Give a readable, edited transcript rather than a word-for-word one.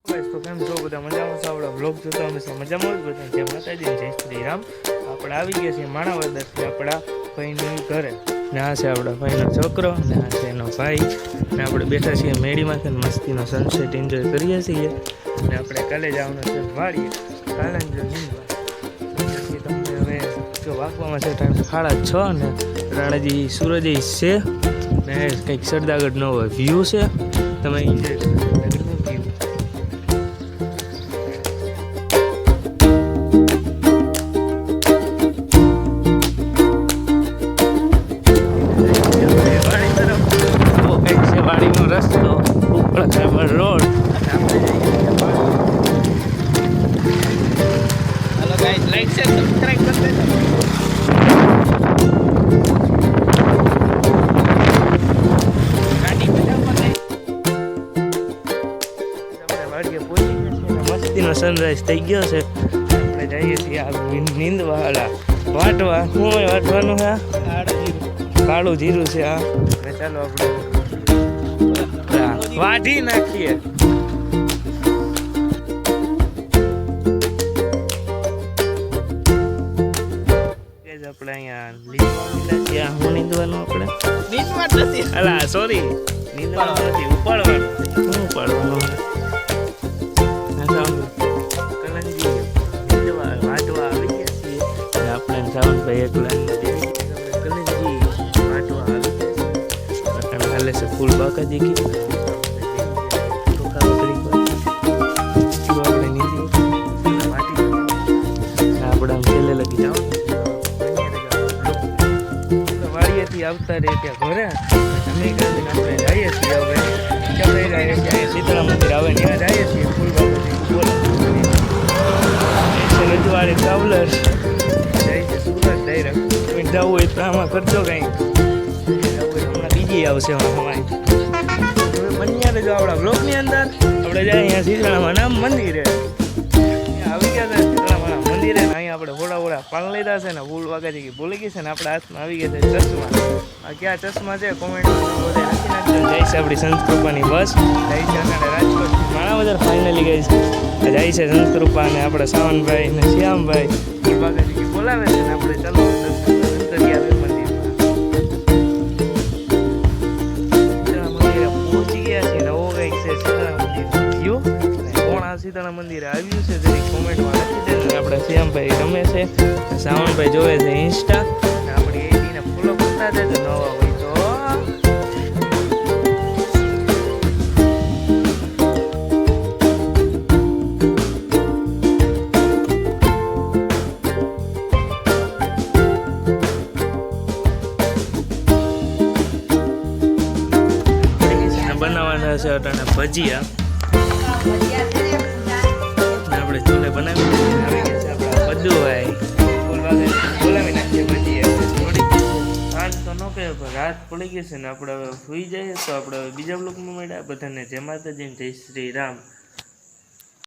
તો કેમ છો બધા મજામાં છો? આપણા બ્લોગ જોતા હંમેશા મજામાં જ બધા જય માતાજી જય શ્રી રામ. આપણે આવી ગયા છીએ માણાવદરથી આપણા ભાઈની ઘરે. ને આ છે આપણા ભાઈનો છોકરો ને આ છે એનો ભાઈ. ને આપણે બેઠા છીએ મેળીમાં મસ્તીનો સનસેટ એન્જોય કરીએ છીએ. ને આપણે કાલે જવાનું છે વાડીએ કાલંજો નીંદવા. તમને હવે જો વાગવામાં છે ટાઈમ 6:30 ને રાણાજી સૂરજ છે ને કંઈક સરદાગઢનો વ્યૂ છે. તમે એન્જોય કરો. રસ્તો ઉપર ખાબર road. Hello guys, like share subscribe કરી દેજો. ગાડી બજાવમાં લઈ આપણે વાડીએ પહોંચી ગયા છીએ. મસ્તીનો સનરાઈઝ થઈ ગયો છે. આપણે જઈએ છીએ આ નીંદવા વાટવા. શું વાટવાનું છે? કાળું જીરું છે આ. ચાલો આપણે વાઢી નાખીએ. આપણે અહીંયા લીધવા હું નીંદવાનું આપણે અલા સોરી નીંદવાનું નથી, ઉપાડવાનું. શું ઉપાડવાનું? કલંજી નીંદવા વાટવા આવી ગયા છીએ. અને આપણે સાવનભાઈ એકલા કલંજી વાટવા આવી ગયા છે. હાલે છે ફૂલ બાકાજી કી આવતા રહે ત્યાં ઘરે. અમે આપણે જઈએ છીએ હવે ક્યાં જઈએ છીએ? શીતળા મંદિર આવે ત્યાં જઈએ છીએ. ફૂલ રજવાડે ટ્રાવેલર્સ જાય છે સુરત ડાયરેક્ટ. જવું હોય તો આમાં કરજો કંઈક. હમણાં બીજી આવશે અમારી બન્યા રહેજો આપણા બ્લોકની અંદર. આપણે જાય અહીંયા શીતળામાં નામ મંદિરે આવી ગયા છે. શીતળામાં મંદિરે અહીંયા આપણે હોડા પાલ લીધા છે ને ફૂલ વાગાજી કે ભૂલી ગઈ છે ને આપણા હાથમાં આવી ગયા છે ચશ્મા. આ ક્યાં ચશ્મા છે કોમેન્ટમાં બધે લખી નાખજો. જાય છે આપણી સંતકૃપાની બસ જાય છે અને રાજકોટ માણાવદર ફાઇનલી ગઈ છે. જાય છે સંતકૃપા અને આપણા સાવનભાઈ ને શ્યામભાઈ ફૂલ વાગાજી કે બોલાવે છે ને આપણે ચાલો મંદિરે પહોંચી ગયા છીએ. નવો કંઈક છે શીતળા મંદિર વ્યૂ. કોણ આ શીતળા મંદિરે આવ્યું છે તેની કોમેન્ટમાં લખી દે. આપણે શ્યામભાઈ રમે છે, સાવનભાઈ જોવે છે ઇન્સ્ટા. આપણી એડીને ફોલો કરતા જાય તો નવા હોય તો. બનાવવાના છે અટાણે ભજીયા. આપણે ચૂલે બનાવી આવી ગયા છે આપણા બધું ભાઈ ફૂલ વાગે બોલાવી નાખીએ ભજીયા. થોડી રાત તો ન કહે પણ રાત પડી ગઈ છે ને આપણે હવે સુઈ જઈએ. તો આપણે બીજા બ્લોગમાં મળ્યા. બધાને જય માતાજી જય શ્રી રામ.